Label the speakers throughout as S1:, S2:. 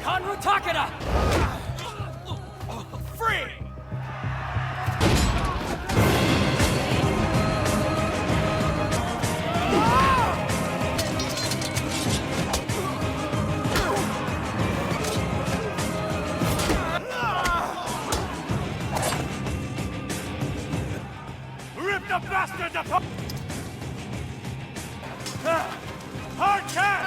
S1: Kanru Takeda! Free!
S2: Rip the bastard apart! Hard cat!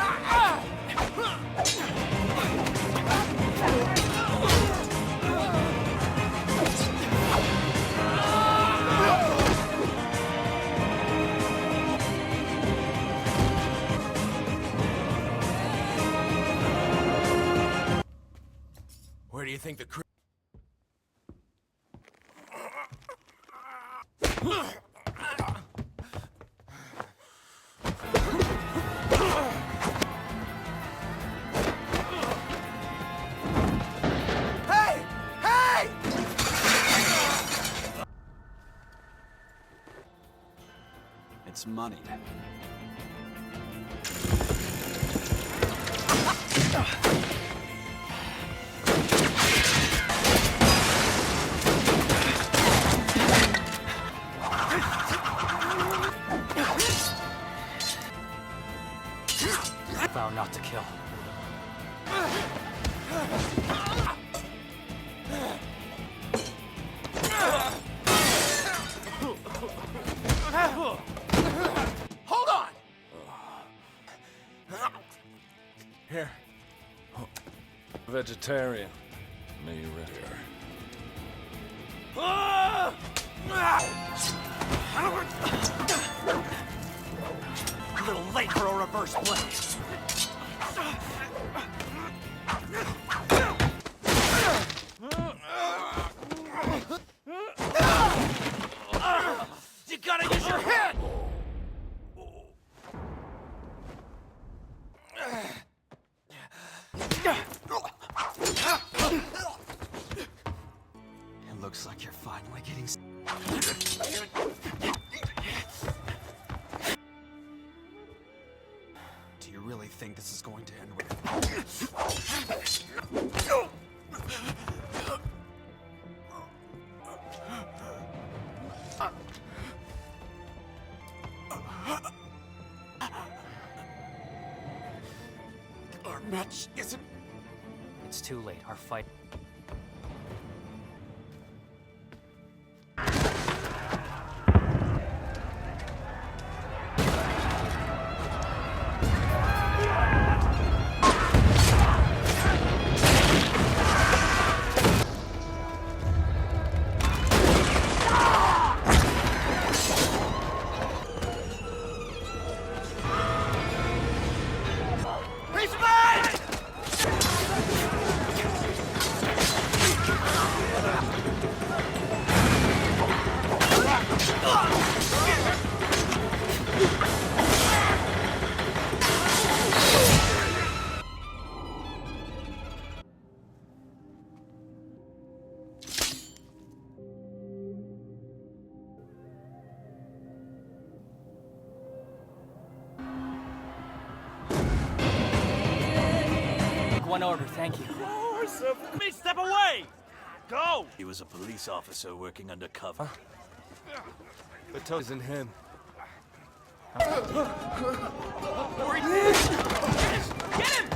S1: Where do you think the crew... Hey! Hey!
S3: It's money.
S1: Vow not to kill. Hold on!
S4: Here. Vegetarian. May you rest here.
S1: A little late for a reverse play. You gotta use your head!
S3: It looks like you're finally getting... Do you really think this is going to end with...
S1: Our match isn't... It's too late. Our fight... One order, thank you.
S2: Please step away! Go!
S5: He was a police officer working undercover.
S4: The toe isn't him.
S1: Get him!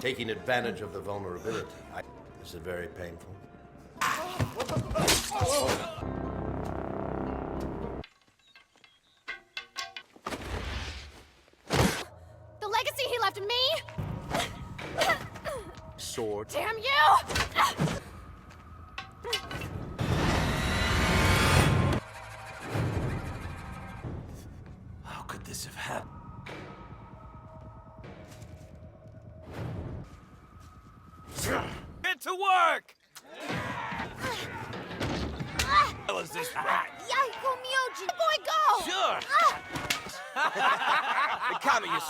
S6: Taking advantage of the vulnerability. This is very painful.
S7: The legacy he left me?
S6: Sword.
S7: Damn you!
S5: How could this have happened?
S2: Get to work! How was this right?
S7: Yaiku Myoji! Boy, go!
S2: Sure! Kamiya.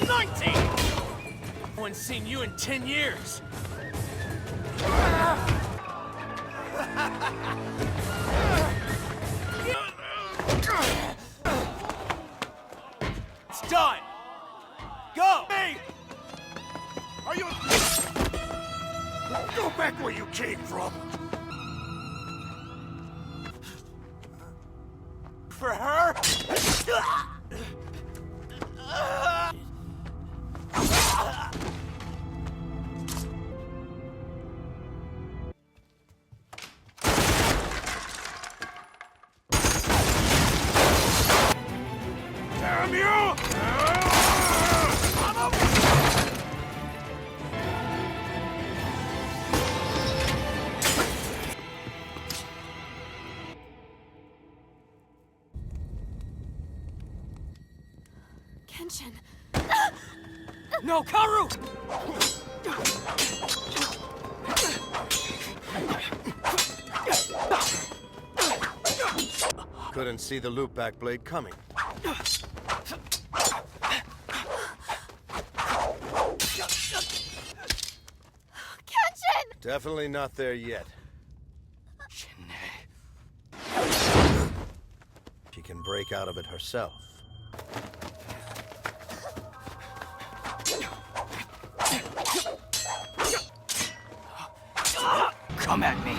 S2: 19! No one's seen you in 10 years. It's done! Go! Hey! Are you...
S6: Go back where you came from!
S2: For her?
S6: Damn you!
S7: Kenshin.
S1: No, Kaoru!
S6: Couldn't see the loop-back blade coming.
S7: Kenshin!
S6: Definitely not there yet. She can break out of it herself.
S1: Come at me.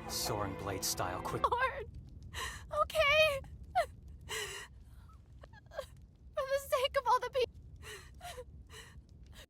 S1: Soaring blade style, quick.
S7: Lord. Okay. For the sake of all the people.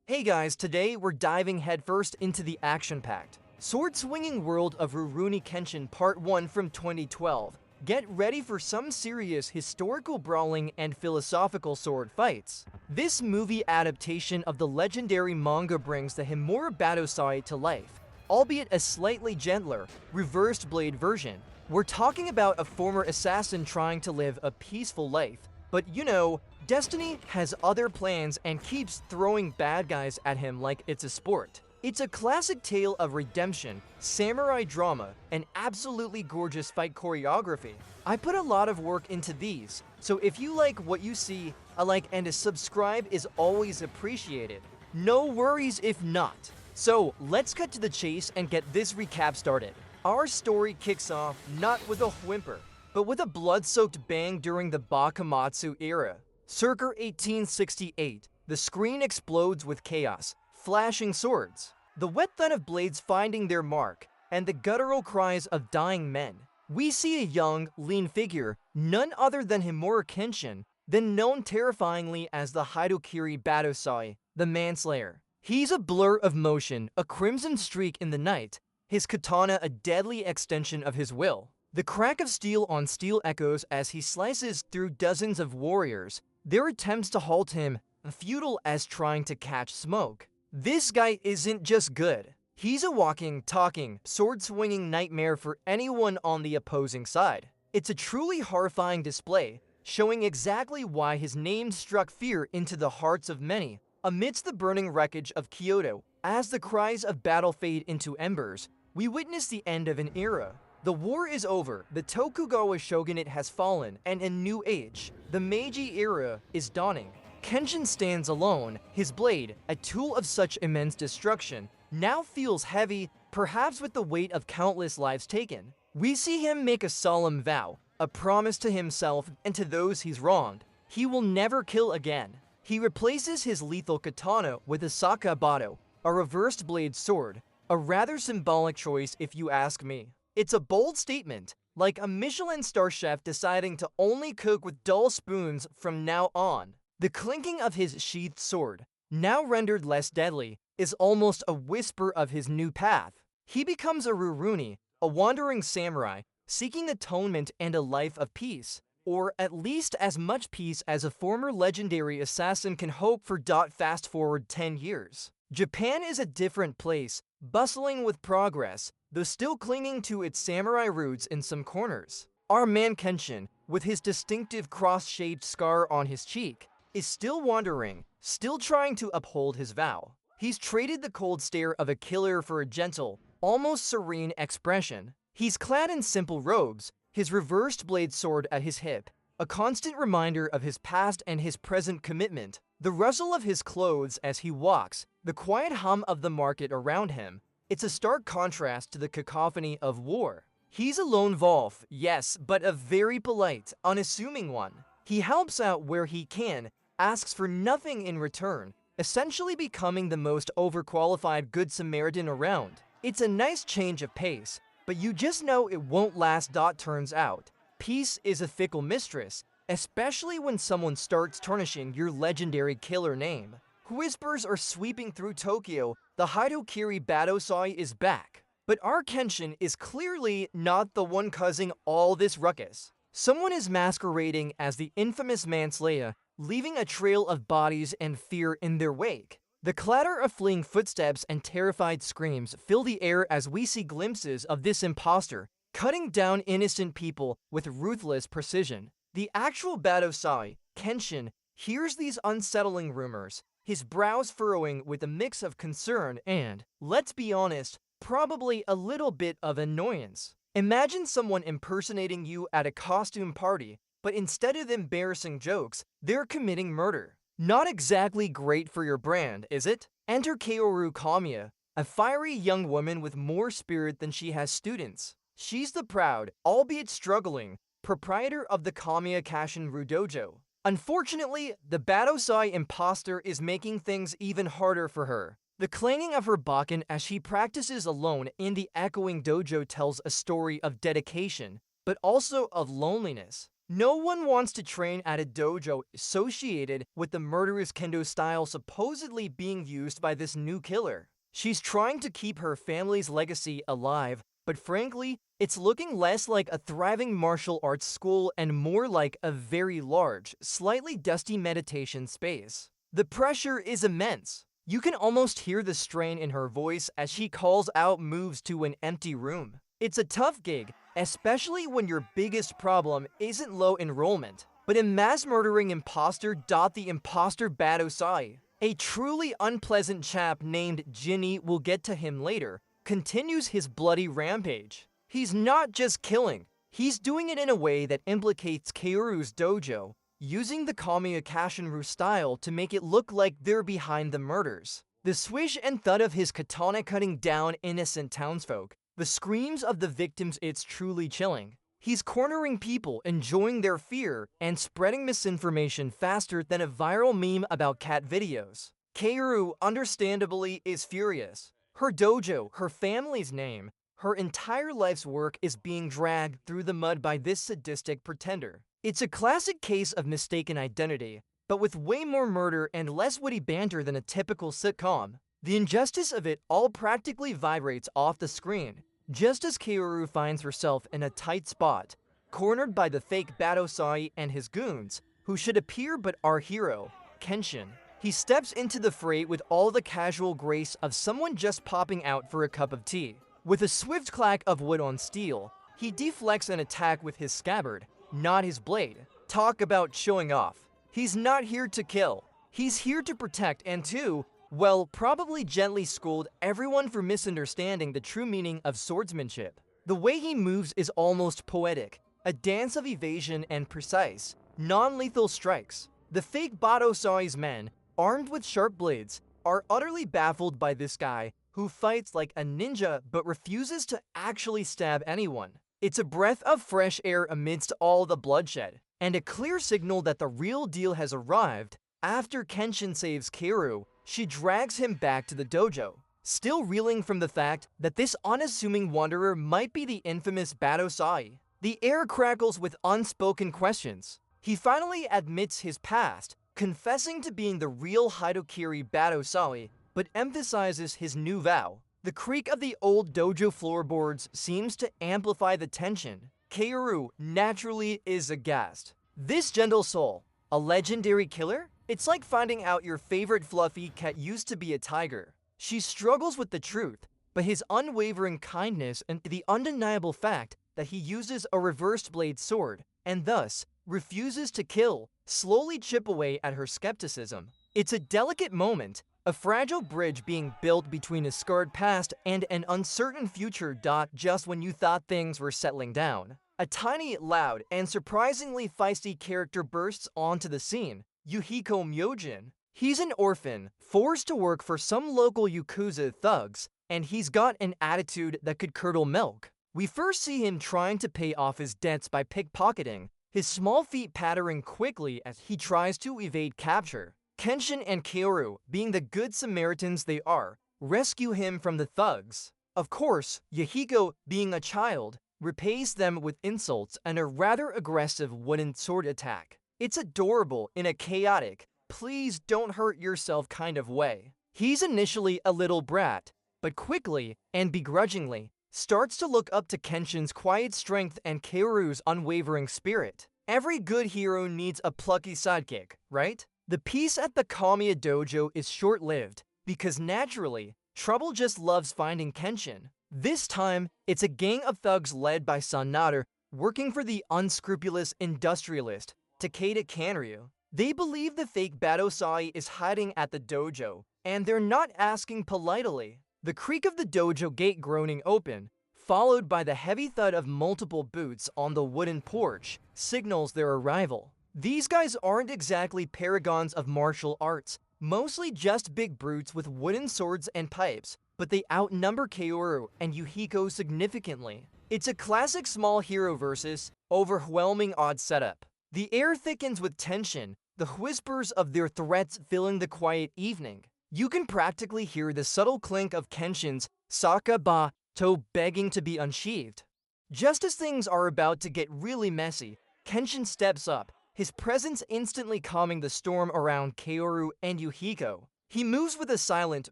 S8: Hey guys, today we're diving headfirst into the action-packed, sword-swinging world of Rurouni Kenshin Part 1 from 2012. Get ready for some serious historical brawling and philosophical sword fights. This movie adaptation of the legendary manga brings the Himura Battōsai to life, albeit a slightly gentler, reversed blade version. We're talking about a former assassin trying to live a peaceful life, but you know, destiny has other plans and keeps throwing bad guys at him like it's a sport. It's a classic tale of redemption, samurai drama, and absolutely gorgeous fight choreography. I put a lot of work into these, so if you like what you see, a like and a subscribe is always appreciated. No worries if not. So let's cut to the chase and get this recap started. Our story kicks off not with a whimper, but with a blood-soaked bang during the Bakumatsu era. Circa 1868, the screen explodes with chaos, flashing swords, the wet thud of blades finding their mark, and the guttural cries of dying men. We see a young, lean figure, none other than Himura Kenshin, then known terrifyingly as the Hitokiri Battōsai, the Manslayer. He's a blur of motion, a crimson streak in the night, his katana a deadly extension of his will. The crack of steel on steel echoes as he slices through dozens of warriors, their attempts to halt him futile as trying to catch smoke. This guy isn't just good. He's a walking, talking, sword-swinging nightmare for anyone on the opposing side. It's a truly horrifying display, showing exactly why his name struck fear into the hearts of many. Amidst the burning wreckage of Kyoto, as the cries of battle fade into embers, we witness the end of an era. The war is over, the Tokugawa shogunate has fallen, and a new age, the Meiji era, is dawning. Kenshin stands alone, his blade, a tool of such immense destruction, now feels heavy, perhaps with the weight of countless lives taken. We see him make a solemn vow, a promise to himself and to those he's wronged. He will never kill again. He replaces his lethal katana with a sakabatō, a reversed blade sword, a rather symbolic choice if you ask me. It's a bold statement, like a Michelin star chef deciding to only cook with dull spoons from now on. The clinking of his sheathed sword, now rendered less deadly, is almost a whisper of his new path. He becomes a Rurouni, a wandering samurai, seeking atonement and a life of peace, or at least as much peace as a former legendary assassin can hope for. Fast forward 10 years. Japan is a different place, bustling with progress, though still clinging to its samurai roots in some corners. Our man Kenshin, with his distinctive cross-shaped scar on his cheek, is still wandering, still trying to uphold his vow. He's traded the cold stare of a killer for a gentle, almost serene expression. He's clad in simple robes, his reversed blade sword at his hip, a constant reminder of his past and his present commitment. The rustle of his clothes as he walks, the quiet hum of the market around him, it's a stark contrast to the cacophony of war. He's a lone wolf, yes, but a very polite, unassuming one. He helps out where he can, asks for nothing in return, essentially becoming the most overqualified Good Samaritan around. It's a nice change of pace, but you just know it won't last. Turns out, peace is a fickle mistress, especially when someone starts tarnishing your legendary killer name. Whispers are sweeping through Tokyo, the Hitokiri Battōsai is back. But our Kenshin is clearly not the one causing all this ruckus. Someone is masquerading as the infamous manslayer, leaving a trail of bodies and fear in their wake. The clatter of fleeing footsteps and terrified screams fill the air as we see glimpses of this imposter, cutting down innocent people with ruthless precision. The actual Battōsai, Kenshin, hears these unsettling rumors, his brows furrowing with a mix of concern and, let's be honest, probably a little bit of annoyance. Imagine someone impersonating you at a costume party, but instead of embarrassing jokes, they're committing murder. Not exactly great for your brand, is it? Enter Kaoru Kamiya, a fiery young woman with more spirit than she has students. She's the proud, albeit struggling, proprietor of the Kamiya Kenshin dojo. Unfortunately, the Battōsai imposter is making things even harder for her. The clanging of her bakken as she practices alone in the echoing dojo tells a story of dedication, but also of loneliness. No one wants to train at a dojo associated with the murderous kendo style supposedly being used by this new killer. She's trying to keep her family's legacy alive, but frankly, it's looking less like a thriving martial arts school and more like a very large, slightly dusty meditation space. The pressure is immense. You can almost hear the strain in her voice as she calls out moves to an empty room. It's a tough gig, especially when your biggest problem isn't low enrollment, but a mass-murdering imposter. The imposter Battōsai, a truly unpleasant chap named Jinny, we'll get to him later, continues his bloody rampage. He's not just killing, he's doing it in a way that implicates Kaoru's dojo, using the Kamiya Kenshin style to make it look like they're behind the murders. The swish and thud of his katana cutting down innocent townsfolk, the screams of the victims, it's truly chilling. He's cornering people, enjoying their fear, and spreading misinformation faster than a viral meme about cat videos. Kaoru, understandably, is furious. Her dojo, her family's name, her entire life's work is being dragged through the mud by this sadistic pretender. It's a classic case of mistaken identity, but with way more murder and less witty banter than a typical sitcom. The injustice of it all practically vibrates off the screen, just as Kaoru finds herself in a tight spot, cornered by the fake Battōsai and his goons, who should appear but our hero, Kenshin. He steps into the fray with all the casual grace of someone just popping out for a cup of tea. With a swift clack of wood on steel, he deflects an attack with his scabbard, not his blade. Talk about showing off. He's not here to kill. He's here to protect and to, well, probably gently scold everyone for misunderstanding the true meaning of swordsmanship. The way he moves is almost poetic, a dance of evasion and precise, non-lethal strikes. The fake Battōsai's men, armed with sharp blades, are utterly baffled by this guy who fights like a ninja but refuses to actually stab anyone. It's a breath of fresh air amidst all the bloodshed, and a clear signal that the real deal has arrived. After Kenshin saves Kaoru, she drags him back to the dojo, still reeling from the fact that this unassuming wanderer might be the infamous Battōsai. The air crackles with unspoken questions. He finally admits his past, confessing to being the real Hitokiri Battōsai, but emphasizes his new vow. The creak of the old dojo floorboards seems to amplify the tension. Kaoru naturally is aghast. This gentle soul, a legendary killer? It's like finding out your favorite fluffy cat used to be a tiger. She struggles with the truth, but his unwavering kindness and the undeniable fact that he uses a reversed blade sword, and thus refuses to kill, slowly chip away at her skepticism. It's a delicate moment, a fragile bridge being built between a scarred past and an uncertain future. Just when you thought things were settling down, a tiny, loud, and surprisingly feisty character bursts onto the scene, Yuhiko Myojin. He's an orphan, forced to work for some local Yakuza thugs, and he's got an attitude that could curdle milk. We first see him trying to pay off his debts by pickpocketing, his small feet pattering quickly as he tries to evade capture. Kenshin and Kaoru, being the good Samaritans they are, rescue him from the thugs. Of course, Yuhiko, being a child, repays them with insults and a rather aggressive wooden sword attack. It's adorable in a chaotic, please don't hurt yourself kind of way. He's initially a little brat, but quickly, and begrudgingly, starts to look up to Kenshin's quiet strength and Kaoru's unwavering spirit. Every good hero needs a plucky sidekick, right? The peace at the Kamiya dojo is short-lived, because naturally, trouble just loves finding Kenshin. This time, it's a gang of thugs led by Sanada, working for the unscrupulous industrialist, Takeda Kanryu. They believe the fake Battōsai is hiding at the dojo, and they're not asking politely. The creak of the dojo gate groaning open, followed by the heavy thud of multiple boots on the wooden porch, signals their arrival. These guys aren't exactly paragons of martial arts, mostly just big brutes with wooden swords and pipes, but they outnumber Kaoru and Yuhiko significantly. It's a classic small hero versus overwhelming odd setup. The air thickens with tension, the whispers of their threats filling the quiet evening. You can practically hear the subtle clink of Kenshin's sakabatō begging to be unsheathed. Just as things are about to get really messy, Kenshin steps up, his presence instantly calming the storm around Kaoru and Yuhiko. He moves with a silent,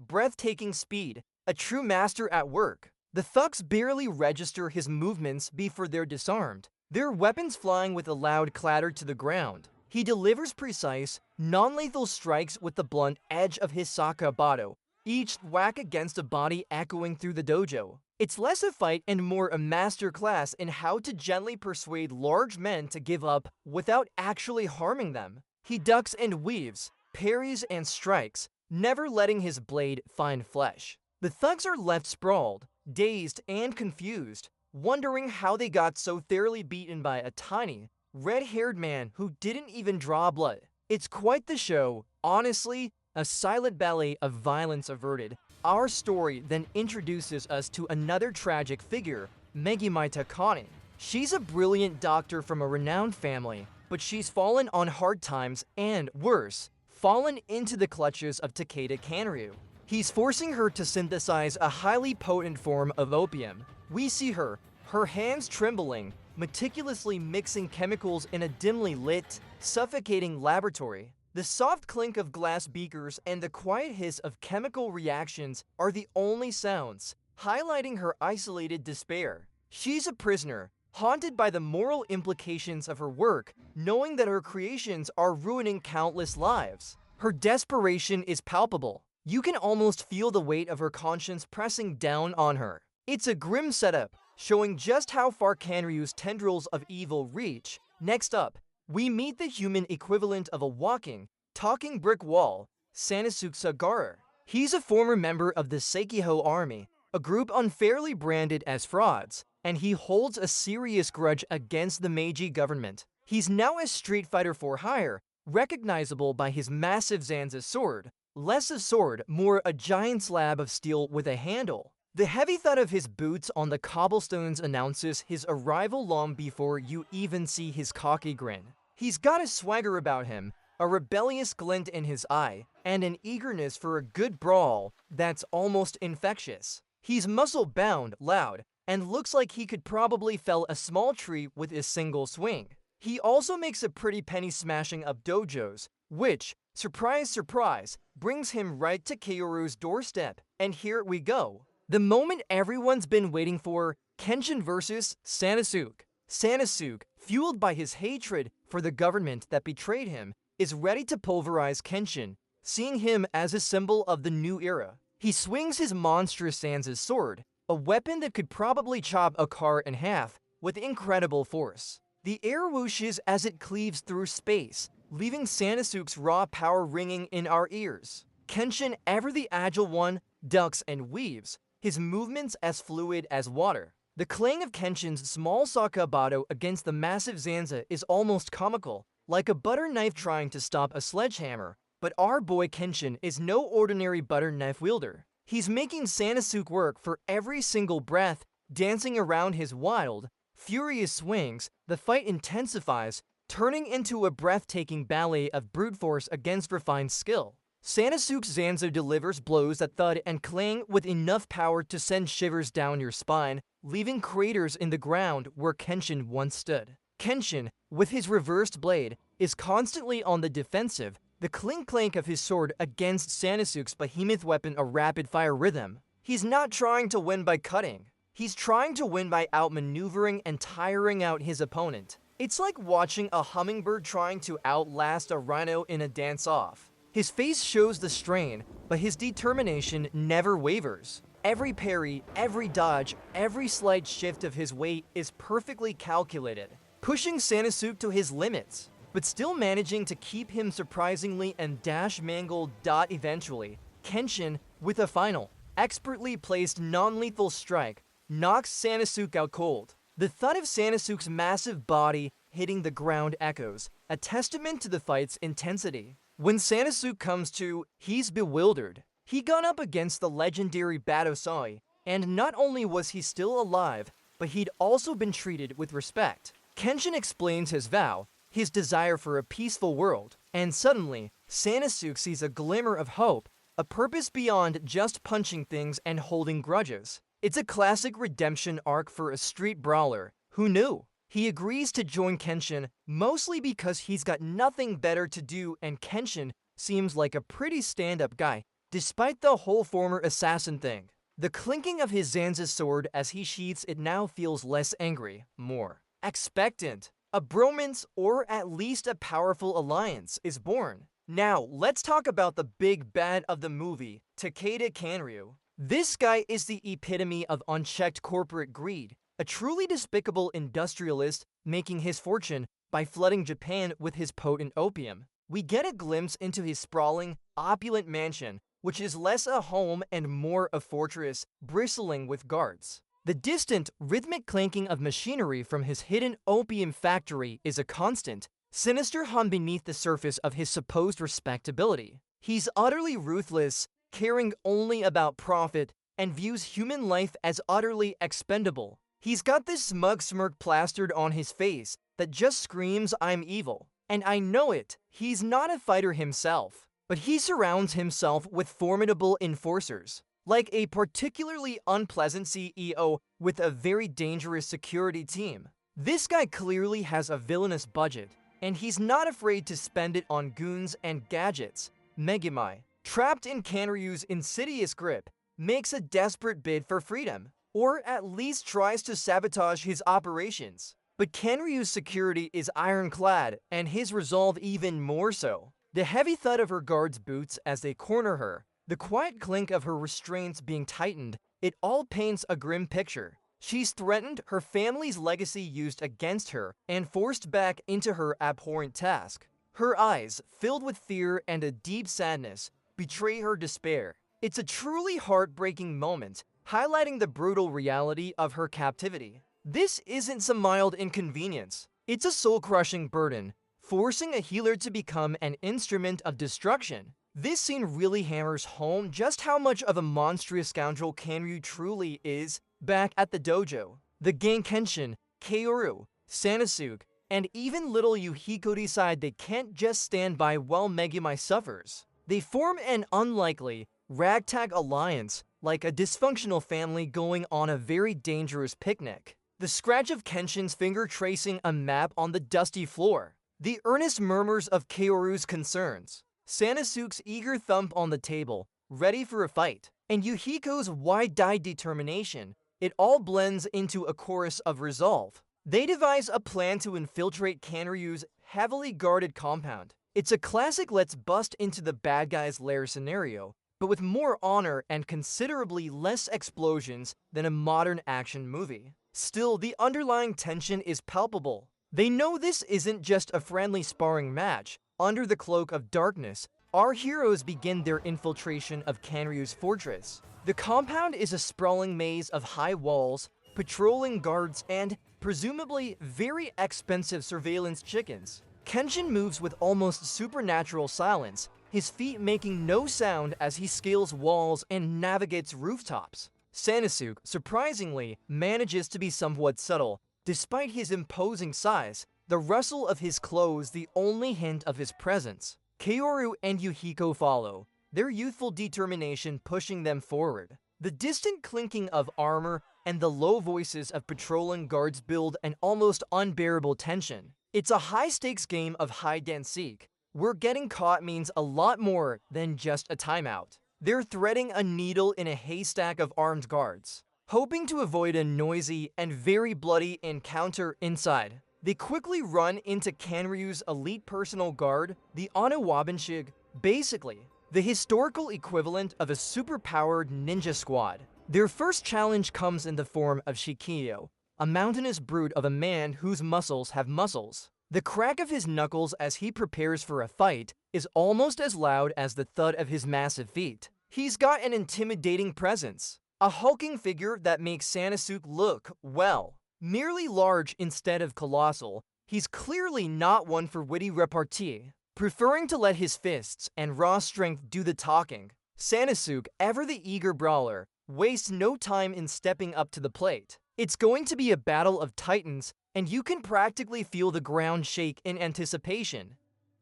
S8: breathtaking speed, a true master at work. The thugs barely register his movements before they're disarmed, their weapons flying with a loud clatter to the ground. He delivers precise, non-lethal strikes with the blunt edge of his sakabatō, each whack against a body echoing through the dojo. It's less a fight and more a masterclass in how to gently persuade large men to give up without actually harming them. He ducks and weaves, parries and strikes, never letting his blade find flesh. The thugs are left sprawled, dazed and confused, wondering how they got so thoroughly beaten by a tiny, red-haired man who didn't even draw blood. It's quite the show, honestly, a silent ballet of violence averted. Our story then introduces us to another tragic figure, Megumi Takane. She's a brilliant doctor from a renowned family, but she's fallen on hard times and, worse, fallen into the clutches of Takeda Kanryu. He's forcing her to synthesize a highly potent form of opium. We see her hands trembling, meticulously mixing chemicals in a dimly lit, suffocating laboratory. The soft clink of glass beakers and the quiet hiss of chemical reactions are the only sounds, highlighting her isolated despair. She's a prisoner, haunted by the moral implications of her work, knowing that her creations are ruining countless lives. Her desperation is palpable. You can almost feel the weight of her conscience pressing down on her. It's a grim setup, showing just how far Kanryu's tendrils of evil reach. Next up, we meet the human equivalent of a walking, talking brick wall, Sanosuke Sagara. He's a former member of the Seikiho army, a group unfairly branded as frauds, and he holds a serious grudge against the Meiji government. He's now a street fighter for hire, recognizable by his massive Zanza sword, less a sword, more a giant slab of steel with a handle. The heavy thud of his boots on the cobblestones announces his arrival long before you even see his cocky grin. He's got a swagger about him, a rebellious glint in his eye, and an eagerness for a good brawl that's almost infectious. He's muscle-bound, loud, and looks like he could probably fell a small tree with a single swing. He also makes a pretty penny smashing of dojos, which, surprise surprise, brings him right to Kaoru's doorstep. And here we go. The moment everyone's been waiting for, Kenshin versus Sanosuke. Sanosuke, fueled by his hatred for the government that betrayed him, is ready to pulverize Kenshin, seeing him as a symbol of the new era. He swings his monstrous Zanza's sword, a weapon that could probably chop a car in half, with incredible force. The air whooshes as it cleaves through space, leaving Sanosuke's raw power ringing in our ears. Kenshin, ever the agile one, ducks and weaves, his movements as fluid as water. The clang of Kenshin's small sakabatō against the massive zanza is almost comical, like a butter knife trying to stop a sledgehammer. But our boy Kenshin is no ordinary butter knife wielder. He's making Sanosuke work for every single breath, dancing around his wild, furious swings. The fight intensifies, turning into a breathtaking ballet of brute force against refined skill. Sanosuke's zanza delivers blows that thud and clang with enough power to send shivers down your spine, leaving craters in the ground where Kenshin once stood. Kenshin, with his reversed blade, is constantly on the defensive, the clink-clank of his sword against Sanosuke's behemoth weapon a rapid-fire rhythm. He's not trying to win by cutting. He's trying to win by outmaneuvering and tiring out his opponent. It's like watching a hummingbird trying to outlast a rhino in a dance-off. His face shows the strain, but his determination never wavers. Every parry, every dodge, every slight shift of his weight is perfectly calculated, pushing Sanosuke to his limits, but still managing to keep him surprisingly and dash mangled. Eventually, Kenshin, with a final, expertly placed non-lethal strike, knocks Sanosuke out cold. The thud of Sanosuke's massive body hitting the ground echoes, a testament to the fight's intensity. When Sanosuke comes to, he's bewildered. He got up against the legendary Battōsai, and not only was he still alive, but he'd also been treated with respect. Kenshin explains his vow, his desire for a peaceful world, and suddenly, Sanosuke sees a glimmer of hope, a purpose beyond just punching things and holding grudges. It's a classic redemption arc for a street brawler. Who knew? He agrees to join Kenshin mostly because he's got nothing better to do, and Kenshin seems like a pretty stand-up guy, despite the whole former assassin thing. The clinking of his zanza sword as he sheaths it now feels less angry, more expectant. A bromance, or at least a powerful alliance, is born. Now, let's talk about the big bad of the movie, Takeda Kanryu. This guy is the epitome of unchecked corporate greed, a truly despicable industrialist making his fortune by flooding Japan with his potent opium. We get a glimpse into his sprawling, opulent mansion, which is less a home and more a fortress, bristling with guards. The distant, rhythmic clanking of machinery from his hidden opium factory is a constant, sinister hum beneath the surface of his supposed respectability. He's utterly ruthless, caring only about profit, and views human life as utterly expendable. He's got this smug smirk plastered on his face that just screams, "I'm evil." And I know it, he's not a fighter himself, but he surrounds himself with formidable enforcers. Like a particularly unpleasant CEO with a very dangerous security team. This guy clearly has a villainous budget, and he's not afraid to spend it on goons and gadgets. Megumi, trapped in Kanryu's insidious grip, makes a desperate bid for freedom, or at least tries to sabotage his operations. But Kanryu's security is ironclad, and his resolve even more so. The heavy thud of her guards' boots as they corner her, the quiet clink of her restraints being tightened, it all paints a grim picture. She's threatened, her family's legacy used against her, and forced back into her abhorrent task. Her eyes, filled with fear and a deep sadness, betray her despair. It's a truly heartbreaking moment, highlighting the brutal reality of her captivity. This isn't some mild inconvenience. It's a soul-crushing burden, forcing a healer to become an instrument of destruction. This scene really hammers home just how much of a monstrous scoundrel Kanryu truly is. Back at the dojo, the gang Kenshin, Kaoru, Sanosuke, and even little Yuhiko decide they can't just stand by while Megumi suffers. They form an unlikely, ragtag alliance, like a dysfunctional family going on a very dangerous picnic. The scratch of Kenshin's finger tracing a map on the dusty floor. The earnest murmurs of Kaoru's concerns. Sanosuke's eager thump on the table, ready for a fight. And Yuhiko's wide-eyed determination. It all blends into a chorus of resolve. They devise a plan to infiltrate Kanryu's heavily guarded compound. It's a classic let's bust into the bad guy's lair scenario, but with more honor and considerably less explosions than a modern action movie. Still, the underlying tension is palpable. They know this isn't just a friendly sparring match. Under the cloak of darkness, our heroes begin their infiltration of Kanryu's fortress. The compound is a sprawling maze of high walls, patrolling guards, and, presumably, very expensive surveillance chickens. Kenshin moves with almost supernatural silence, his feet making no sound as he scales walls and navigates rooftops. Sanosuke, surprisingly, manages to be somewhat subtle. Despite his imposing size, the rustle of his clothes the only hint of his presence. Kaoru and Yuhiko follow, their youthful determination pushing them forward. The distant clinking of armor and the low voices of patrolling guards build an almost unbearable tension. It's a high-stakes game of hide-and-seek, where getting caught means a lot more than just a timeout. They're threading a needle in a haystack of armed guards, hoping to avoid a noisy and very bloody encounter inside. They quickly run into Kanryu's elite personal guard, the Onawabanshig, basically the historical equivalent of a superpowered ninja squad. Their first challenge comes in the form of Shikio, a mountainous brute of a man whose muscles have muscles. The crack of his knuckles as he prepares for a fight is almost as loud as the thud of his massive feet. He's got an intimidating presence, a hulking figure that makes Sanosuke look, well, merely large instead of colossal. He's clearly not one for witty repartee, preferring to let his fists and raw strength do the talking. Sanosuke, ever the eager brawler, wastes no time in stepping up to the plate. It's going to be a battle of titans, and you can practically feel the ground shake in anticipation.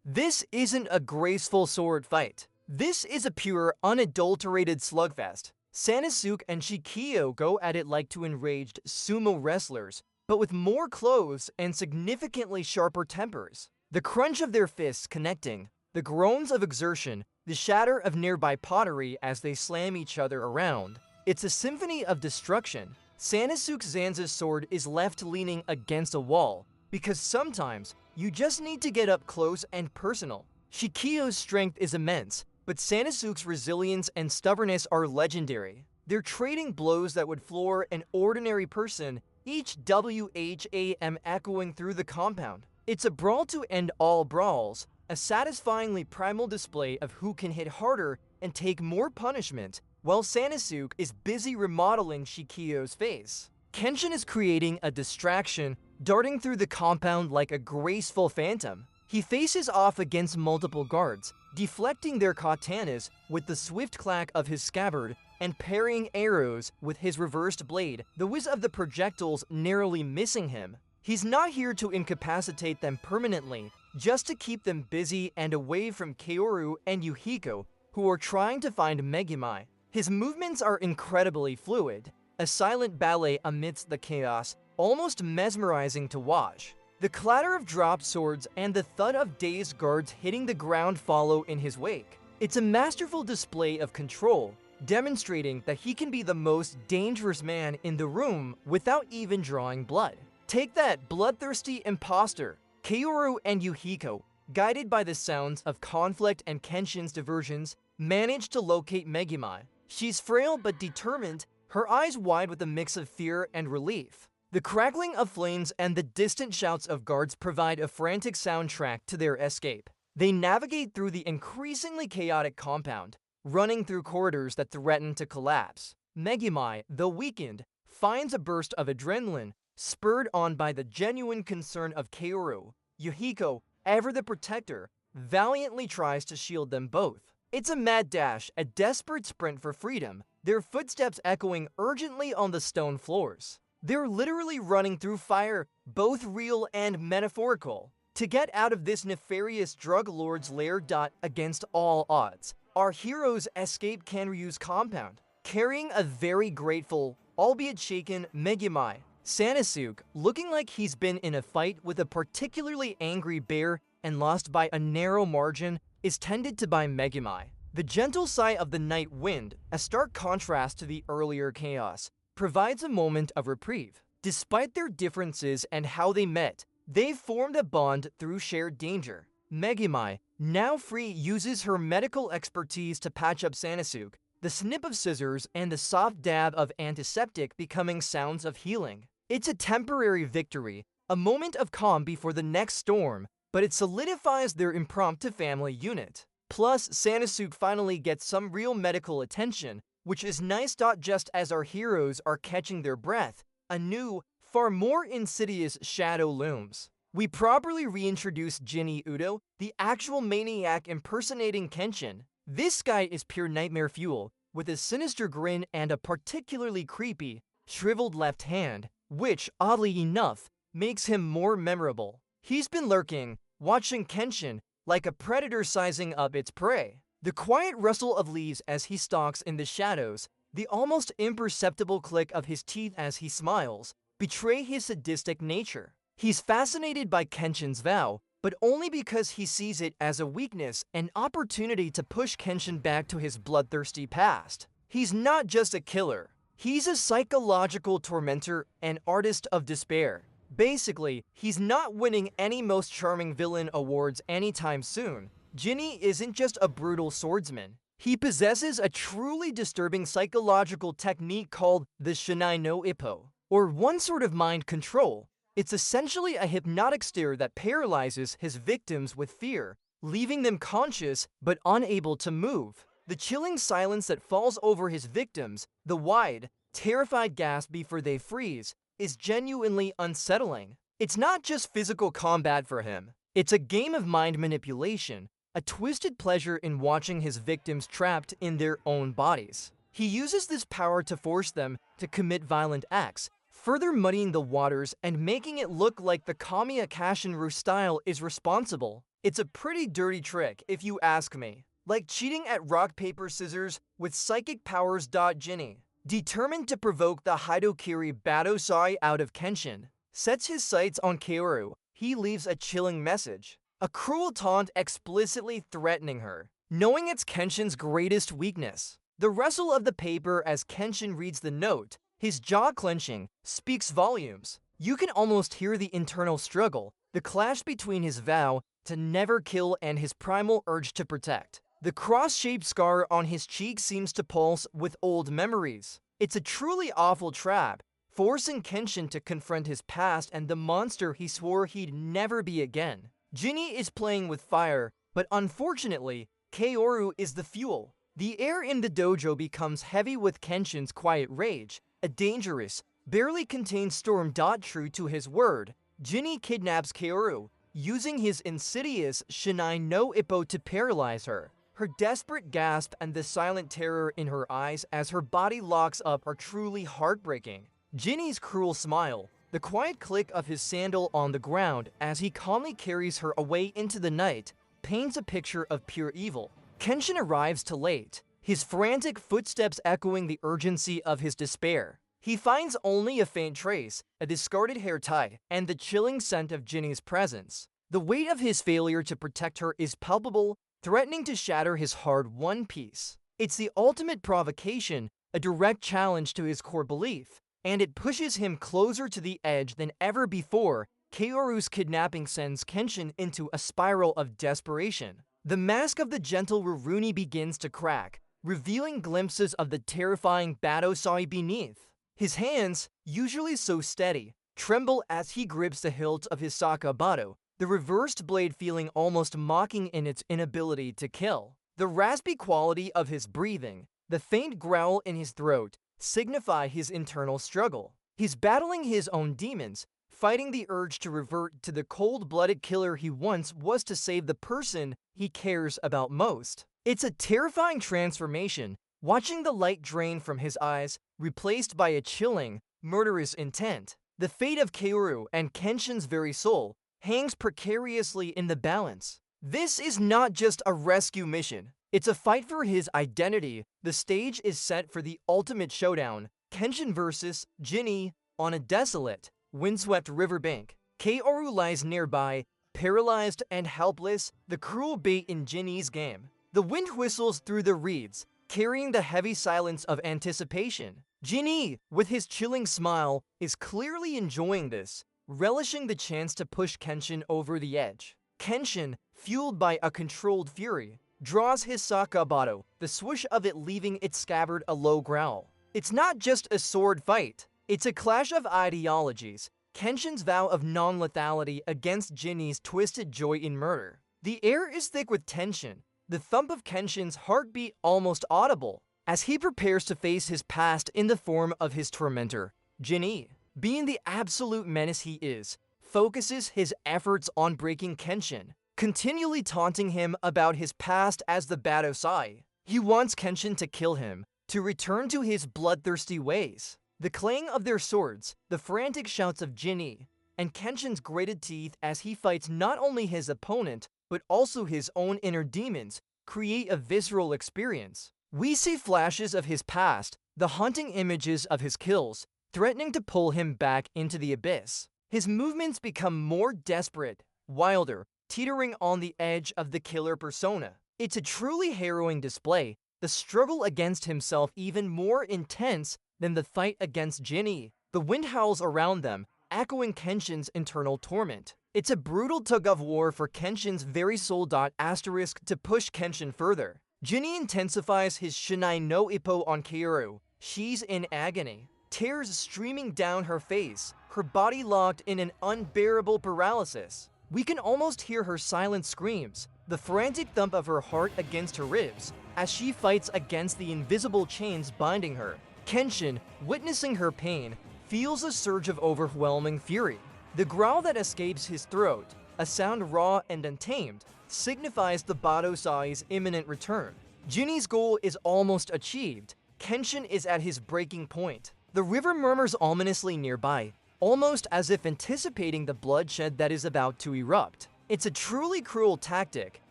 S8: This isn't a graceful sword fight. This is a pure, unadulterated slugfest. Sanosuke and Shikio go at it like two enraged sumo wrestlers, but with more clothes and significantly sharper tempers. The crunch of their fists connecting, the groans of exertion, the shatter of nearby pottery as they slam each other around. It's a symphony of destruction. Sanosuke Zanza's sword is left leaning against a wall, because sometimes you just need to get up close and personal. Shikio's strength is immense, but Sanosuke's resilience and stubbornness are legendary. They're trading blows that would floor an ordinary person, each WHAM echoing through the compound. It's a brawl to end all brawls, a satisfyingly primal display of who can hit harder and take more punishment, while Sanosuke is busy remodeling Shikio's face. Kenshin is creating a distraction, darting through the compound like a graceful phantom. He faces off against multiple guards, deflecting their katanas with the swift clack of his scabbard and parrying arrows with his reversed blade, the whiz of the projectiles narrowly missing him. He's not here to incapacitate them permanently, just to keep them busy and away from Kaoru and Yuhiko, who are trying to find Megumi. His movements are incredibly fluid, a silent ballet amidst the chaos, almost mesmerizing to watch. The clatter of dropped swords and the thud of dazed guards hitting the ground follow in his wake. It's a masterful display of control, demonstrating that he can be the most dangerous man in the room without even drawing blood. Take that, bloodthirsty imposter! Kaoru and Yuhiko, guided by the sounds of conflict and Kenshin's diversions, manage to locate Megumi. She's frail but determined, her eyes wide with a mix of fear and relief. The crackling of flames and the distant shouts of guards provide a frantic soundtrack to their escape. They navigate through the increasingly chaotic compound, running through corridors that threaten to collapse. Megumi, though weakened, finds a burst of adrenaline, spurred on by the genuine concern of Kaoru. Yuhiko, ever the protector, valiantly tries to shield them both. It's a mad dash, a desperate sprint for freedom, their footsteps echoing urgently on the stone floors. They're literally running through fire, both real and metaphorical, to get out of this nefarious drug lord's lair. Against all odds, our heroes escape Kanryu's compound, carrying a very grateful, albeit shaken, Megumi. Sanosuke, looking like he's been in a fight with a particularly angry bear and lost by a narrow margin, is tended to by Megumi. The gentle sigh of the night wind, a stark contrast to the earlier chaos, provides a moment of reprieve. Despite their differences and how they met, they've formed a bond through shared danger. Megumi, now free, uses her medical expertise to patch up Sanosuke, the snip of scissors and the soft dab of antiseptic becoming sounds of healing. It's a temporary victory, a moment of calm before the next storm, but it solidifies their impromptu family unit. Plus, Sanosuke finally gets some real medical attention, which is nice. Just as our heroes are catching their breath, a new, far more insidious shadow looms. We properly reintroduce Jinny Udo, the actual maniac impersonating Kenshin. This guy is pure nightmare fuel, with a sinister grin and a particularly creepy, shriveled left hand, which, oddly enough, makes him more memorable. He's been lurking, watching Kenshin, like a predator sizing up its prey. The quiet rustle of leaves as he stalks in the shadows, the almost imperceptible click of his teeth as he smiles, betray his sadistic nature. He's fascinated by Kenshin's vow, but only because he sees it as a weakness, an opportunity to push Kenshin back to his bloodthirsty past. He's not just a killer. He's a psychological tormentor, an artist of despair. Basically, he's not winning any Most Charming Villain awards anytime soon. Jinny isn't just a brutal swordsman. He possesses a truly disturbing psychological technique called the Shinai no Ippo, or one sort of mind control. It's essentially a hypnotic stare that paralyzes his victims with fear, leaving them conscious but unable to move. The chilling silence that falls over his victims, the wide, terrified gasp before they freeze, is genuinely unsettling. It's not just physical combat for him. It's a game of mind manipulation, a twisted pleasure in watching his victims trapped in their own bodies. He uses this power to force them to commit violent acts, further muddying the waters and making it look like the Kamiya Kashinru style is responsible. It's a pretty dirty trick, if you ask me. Like cheating at rock, paper, scissors with psychic powers. Jinny, determined to provoke the Hitokiri Battōsai out of Kenshin, sets his sights on Kaoru. He leaves a chilling message, a cruel taunt explicitly threatening her, knowing it's Kenshin's greatest weakness. The rustle of the paper as Kenshin reads the note, his jaw clenching, speaks volumes. You can almost hear the internal struggle, the clash between his vow to never kill and his primal urge to protect. The cross-shaped scar on his cheek seems to pulse with old memories. It's a truly awful trap, forcing Kenshin to confront his past and the monster he swore he'd never be again. Jinny is playing with fire, but unfortunately, Kaoru is the fuel. The air in the dojo becomes heavy with Kenshin's quiet rage, a dangerous, barely contained storm. True to his word, Jinny kidnaps Kaoru, using his insidious Shinai no Ippo to paralyze her. Her desperate gasp and the silent terror in her eyes as her body locks up are truly heartbreaking. Jinny's cruel smile, the quiet click of his sandal on the ground as he calmly carries her away into the night, paints a picture of pure evil. Kenshin arrives too late, his frantic footsteps echoing the urgency of his despair. He finds only a faint trace, a discarded hair tie, and the chilling scent of Jinny's presence. The weight of his failure to protect her is palpable, threatening to shatter his hard-won peace. It's the ultimate provocation, a direct challenge to his core belief, and it pushes him closer to the edge than ever before. Kaoru's kidnapping sends Kenshin into a spiral of desperation. The mask of the gentle Rurouni begins to crack, revealing glimpses of the terrifying Battōsai beneath. His hands, usually so steady, tremble as he grips the hilt of his sakabatō, the reversed blade feeling almost mocking in its inability to kill. The raspy quality of his breathing, the faint growl in his throat, signify his internal struggle. He's battling his own demons, fighting the urge to revert to the cold-blooded killer he once was to save the person he cares about most. It's a terrifying transformation, watching the light drain from his eyes, replaced by a chilling, murderous intent. The fate of Kaoru and Kenshin's very soul hangs precariously in the balance. This is not just a rescue mission. It's a fight for his identity. The stage is set for the ultimate showdown, Kenshin versus Jinny, on a desolate, windswept riverbank. Kaoru lies nearby, paralyzed and helpless, the cruel bait in Jinny's game. The wind whistles through the reeds, carrying the heavy silence of anticipation. Jinny, with his chilling smile, is clearly enjoying this, relishing the chance to push Kenshin over the edge. Kenshin, fueled by a controlled fury, draws his sakabatō, the swoosh of it leaving its scabbard a low growl. It's not just a sword fight. It's a clash of ideologies, Kenshin's vow of non-lethality against Jinny's twisted joy in murder. The air is thick with tension, the thump of Kenshin's heartbeat almost audible, as he prepares to face his past in the form of his tormentor, Jin-E. Being the absolute menace he is, focuses his efforts on breaking Kenshin, continually taunting him about his past as the Battōsai. He wants Kenshin to kill him, to return to his bloodthirsty ways. The clang of their swords, the frantic shouts of Jin-E, and Kenshin's grated teeth as he fights not only his opponent, but also his own inner demons, create a visceral experience. We see flashes of his past, the haunting images of his kills, threatening to pull him back into the abyss. His movements become more desperate, wilder, teetering on the edge of the killer persona. It's a truly harrowing display, the struggle against himself even more intense than the fight against Jin-E. The wind howls around them, echoing Kenshin's internal torment. It's a brutal tug-of-war for Kenshin's very soul. Asterisk to push Kenshin further. Jin-E intensifies his Shinai no Ippo on Kaoru. She's in agony, tears streaming down her face, her body locked in an unbearable paralysis. We can almost hear her silent screams, the frantic thump of her heart against her ribs, as she fights against the invisible chains binding her. Kenshin, witnessing her pain, feels a surge of overwhelming fury. The growl that escapes his throat, a sound raw and untamed, signifies the Battōsai's imminent return. Jin-E's goal is almost achieved. Kenshin is at his breaking point. The river murmurs ominously nearby, almost as if anticipating the bloodshed that is about to erupt. It's a truly cruel tactic,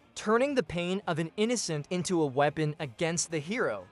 S8: turning the pain of an innocent into a weapon against the hero.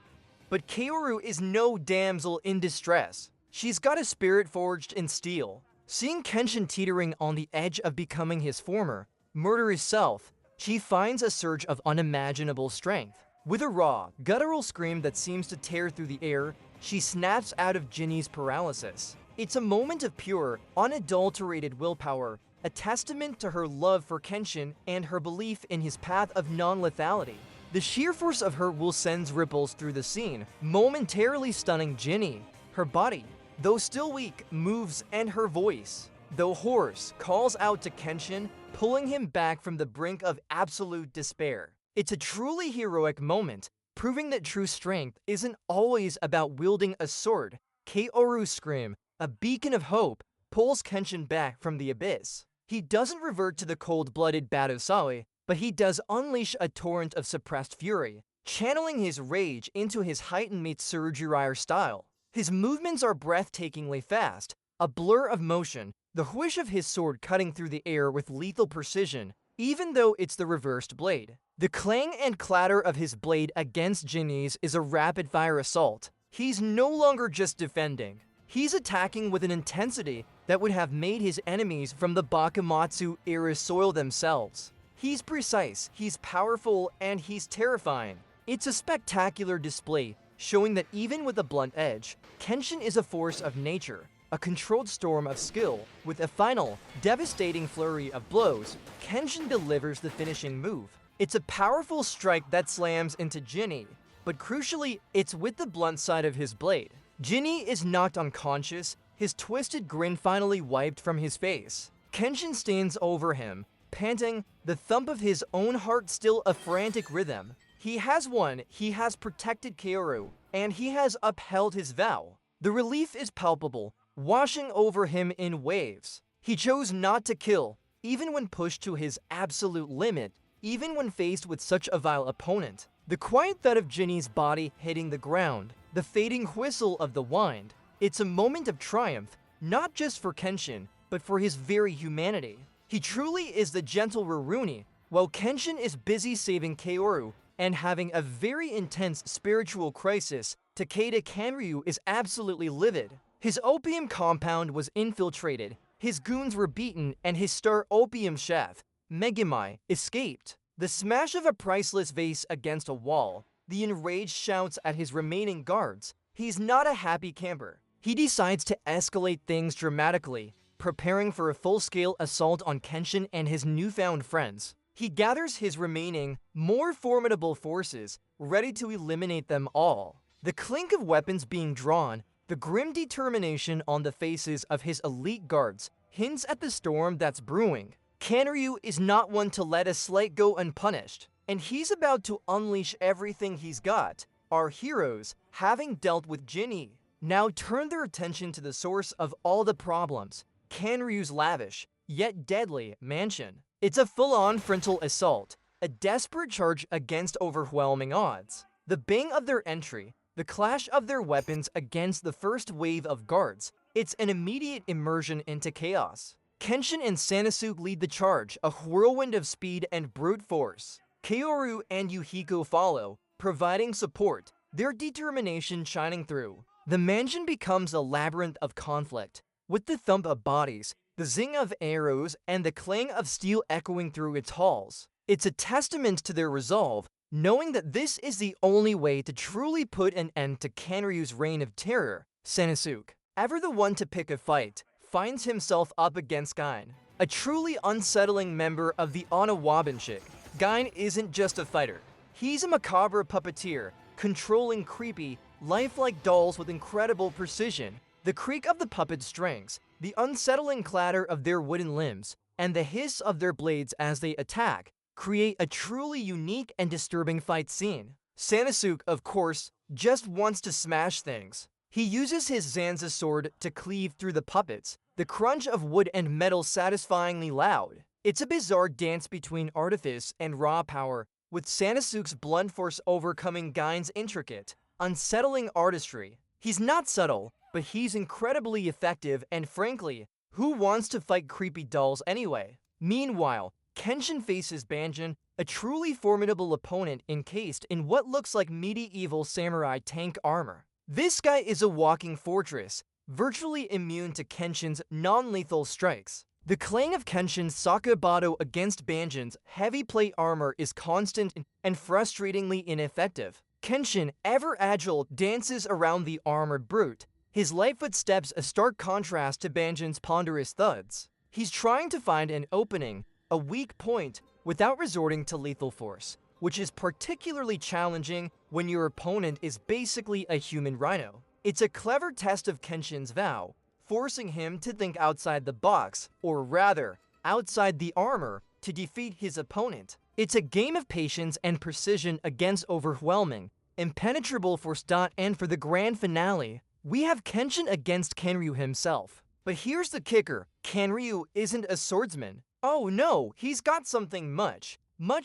S8: But Kaoru is no damsel in distress. She's got a spirit forged in steel. Seeing Kenshin teetering on the edge of becoming his former, murderous self, she finds a surge of unimaginable strength. With a raw, guttural scream that seems to tear through the air, she snaps out of Jin-E's paralysis. It's a moment of pure, unadulterated willpower, a testament to her love for Kenshin and her belief in his path of non-lethality. The sheer force of her will sends ripples through the scene, momentarily stunning Jin-E. Her body, though still weak, moves, and her voice, though hoarse, calls out to Kenshin, pulling him back from the brink of absolute despair. It's a truly heroic moment, proving that true strength isn't always about wielding a sword. Kaoru's scream, a beacon of hope, pulls Kenshin back from the abyss. He doesn't revert to the cold-blooded Battōsai, but he does unleash a torrent of suppressed fury, channeling his rage into his heightened Mitsuru style. His movements are breathtakingly fast, a blur of motion, the whoosh of his sword cutting through the air with lethal precision, even though it's the reversed blade. The clang and clatter of his blade against Jin-E's is a rapid-fire assault. He's no longer just defending. He's attacking with an intensity that would have made his enemies from the Bakumatsu era soil themselves. He's precise, he's powerful, and he's terrifying. It's a spectacular display, showing that even with a blunt edge, Kenshin is a force of nature, a controlled storm of skill. With a final, devastating flurry of blows, Kenshin delivers the finishing move. It's a powerful strike that slams into Jin-E, but crucially, it's with the blunt side of his blade. Jin-E is knocked unconscious, his twisted grin finally wiped from his face. Kenshin stands over him, panting, the thump of his own heart still a frantic rhythm. He has won, he has protected Kaoru, and he has upheld his vow. The relief is palpable, washing over him in waves. He chose not to kill, even when pushed to his absolute limit, even when faced with such a vile opponent. The quiet thud of Jin-E's body hitting the ground, the fading whistle of the wind, it's a moment of triumph, not just for Kenshin, but for his very humanity. He truly is the gentle Rurouni, while Kenshin is busy saving Kaoru and having a very intense spiritual crisis. Takeda Kanryu is absolutely livid. His opium compound was infiltrated, his goons were beaten, and his star opium chef, Megumi, escaped. The smash of a priceless vase against a wall, the enraged shouts at his remaining guards. He's not a happy camper. He decides to escalate things dramatically, preparing for a full-scale assault on Kenshin and his newfound friends. He gathers his remaining, more formidable forces, ready to eliminate them all. The clink of weapons being drawn, the grim determination on the faces of his elite guards, hints at the storm that's brewing. Kanryu is not one to let a slight go unpunished. and he's about to unleash everything he's got. Our heroes, having dealt with Jinny, now turn their attention to the source of all the problems, Kanryu's lavish, yet deadly, mansion. It's a full-on frontal assault, a desperate charge against overwhelming odds. The bang of their entry, the clash of their weapons against the first wave of guards, it's an immediate immersion into chaos. Kenshin and Sanosuke lead the charge, a whirlwind of speed and brute force. Kaoru and Yuhiko follow, providing support, their determination shining through. The mansion becomes a labyrinth of conflict, with the thump of bodies, the zing of arrows, and the clang of steel echoing through its halls. It's a testament to their resolve, knowing that this is the only way to truly put an end to Kanryu's reign of terror. Sanosuke, ever the one to pick a fight, finds himself up against Gain, a truly unsettling member of the Onawabanship. Gain isn't just a fighter. He's a macabre puppeteer, controlling creepy, lifelike dolls with incredible precision. The creak of the puppet strings, the unsettling clatter of their wooden limbs, and the hiss of their blades as they attack create a truly unique and disturbing fight scene. Sanosuke, of course, just wants to smash things. He uses his Zanza sword to cleave through the puppets, the crunch of wood and metal satisfyingly loud. It's a bizarre dance between artifice and raw power, with Sanosuke's blunt force overcoming Gain's intricate, unsettling artistry. He's not subtle, but he's incredibly effective, and frankly, who wants to fight creepy dolls anyway? Meanwhile, Kenshin faces Banjin, a truly formidable opponent encased in what looks like medieval samurai tank armor. This guy is a walking fortress, virtually immune to Kenshin's non-lethal strikes. The clang of Kenshin's sakabatō against Banjin's heavy plate armor is constant and frustratingly ineffective. Kenshin, ever agile, dances around the armored brute, his light footsteps a stark contrast to Banjin's ponderous thuds. He's trying to find an opening, a weak point, without resorting to lethal force, which is particularly challenging when your opponent is basically a human rhino. It's a clever test of Kenshin's vow, forcing him to think outside the box, or rather, outside the armor, to defeat his opponent. It's a game of patience and precision against overwhelming, impenetrable force. And for the grand finale, we have Kenshin against Kanryu himself. But here's the kicker, Kanryu isn't a swordsman. Oh no, he's got something much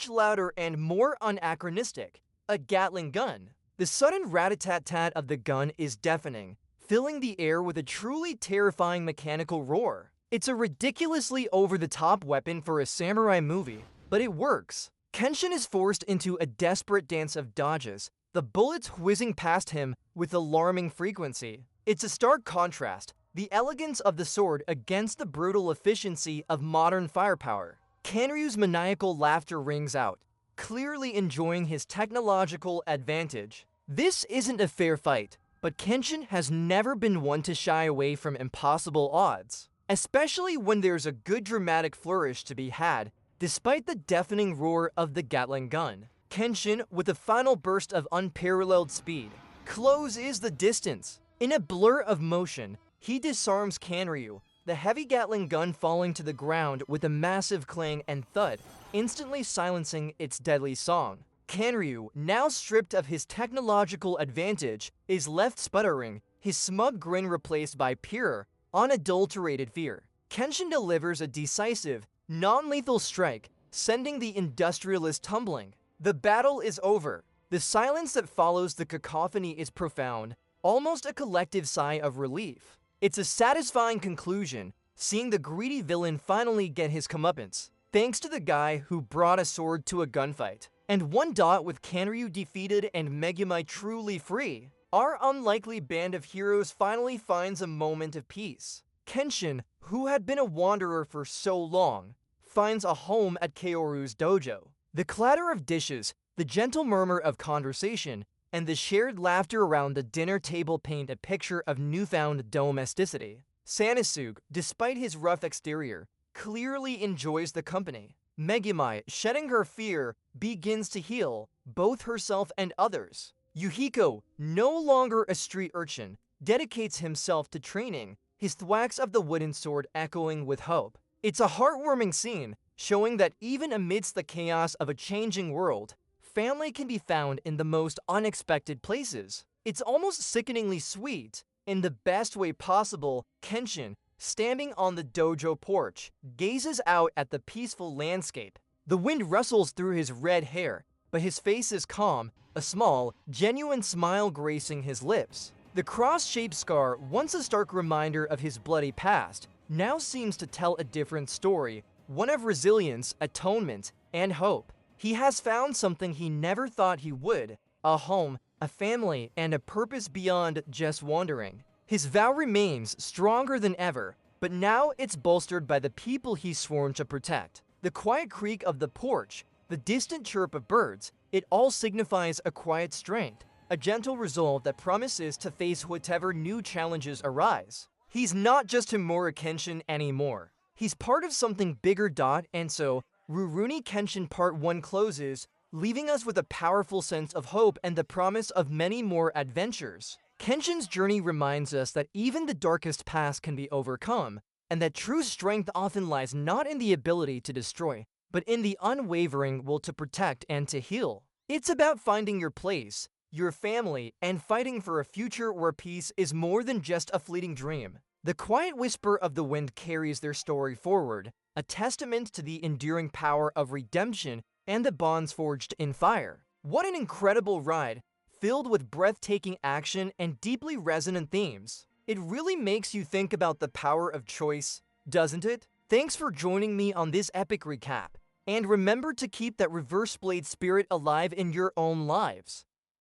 S8: louder and more anachronistic, a Gatling gun. The sudden rat-a-tat-tat of the gun is deafening, filling the air with a truly terrifying mechanical roar. It's a ridiculously over-the-top weapon for a samurai movie, but it works. Kenshin is forced into a desperate dance of dodges, the bullets whizzing past him with alarming frequency. It's a stark contrast, the elegance of the sword against the brutal efficiency of modern firepower. Kanryu's maniacal laughter rings out, clearly enjoying his technological advantage. This isn't a fair fight, but Kenshin has never been one to shy away from impossible odds, especially when there's a good dramatic flourish to be had, despite the deafening roar of the Gatling gun. Kenshin, with a final burst of unparalleled speed, closes the distance. In a blur of motion, he disarms Kanryu, the heavy Gatling gun falling to the ground with a massive clang and thud, instantly silencing its deadly song. Kanryu, now stripped of his technological advantage, is left sputtering, his smug grin replaced by pure, unadulterated fear. Kenshin delivers a decisive, non-lethal strike, sending the industrialist tumbling. The battle is over. The silence that follows the cacophony is profound, almost a collective sigh of relief. It's a satisfying conclusion, seeing the greedy villain finally get his comeuppance, thanks to the guy who brought a sword to a gunfight. And with Kanryu defeated and Megumi truly free, our unlikely band of heroes finally finds a moment of peace. Kenshin, who had been a wanderer for so long, finds a home at Kaoru's dojo. The clatter of dishes, the gentle murmur of conversation, and the shared laughter around the dinner table paint a picture of newfound domesticity. Sanosuke, despite his rough exterior, clearly enjoys the company. Megumi, shedding her fear, begins to heal, both herself and others. Yuhiko, no longer a street urchin, dedicates himself to training, his thwacks of the wooden sword echoing with hope. It's a heartwarming scene, showing that even amidst the chaos of a changing world, family can be found in the most unexpected places. It's almost sickeningly sweet. In the best way possible, Kenshin, standing on the dojo porch, gazes out at the peaceful landscape. The wind rustles through his red hair, but his face is calm, a small, genuine smile gracing his lips. The cross-shaped scar, once a stark reminder of his bloody past, now seems to tell a different story, one of resilience, atonement, and hope. He has found something he never thought he would, a home, a family, and a purpose beyond just wandering. His vow remains stronger than ever, but now it's bolstered by the people he's sworn to protect. The quiet creak of the porch, the distant chirp of birds, it all signifies a quiet strength, a gentle resolve that promises to face whatever new challenges arise. He's not just Himura Kenshin anymore. He's part of something bigger. And so, Rurouni Kenshin Part 1 closes, leaving us with a powerful sense of hope and the promise of many more adventures. Kenshin's journey reminds us that even the darkest past can be overcome, and that true strength often lies not in the ability to destroy, but in the unwavering will to protect and to heal. It's about finding your place, your family, and fighting for a future where peace is more than just a fleeting dream. The quiet whisper of the wind carries their story forward, a testament to the enduring power of redemption and the bonds forged in fire. What an incredible ride, filled with breathtaking action and deeply resonant themes. It really makes you think about the power of choice, doesn't it? Thanks for joining me on this epic recap, and remember to keep that reverse blade spirit alive in your own lives.